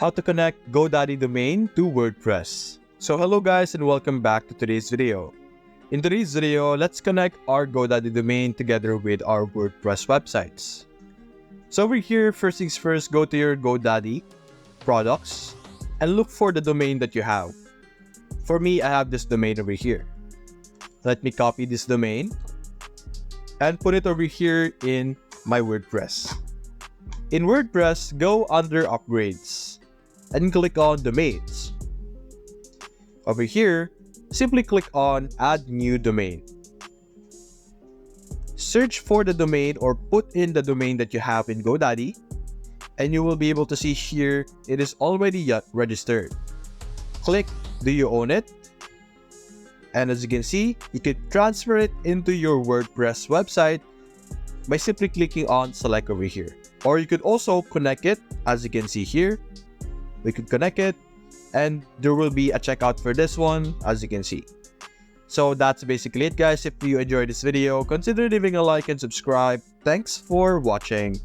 how to connect GoDaddy domain to WordPress. So hello guys and welcome back to today's video. In today's video, let's connect our GoDaddy domain together with our WordPress websites. So over here, first things first, go to your GoDaddy products and look for the domain that you have. For me, I have this domain over here. Let me copy this domain and put it over here in my WordPress. In WordPress, go under Upgrades and click on Domains. Over here, simply click on Add New Domain. Search for the domain or put in the domain that you have in GoDaddy, and you will be able to see here it is already registered. Click Do you own it? And as you can see, you can transfer it into your WordPress website by simply clicking on Select over here. Or you could also connect it, as you can see here. We could connect it and there will be a checkout for this one, as you can see. So that's basically it guys. If you enjoyed this video, consider leaving a like and subscribe. Thanks for watching.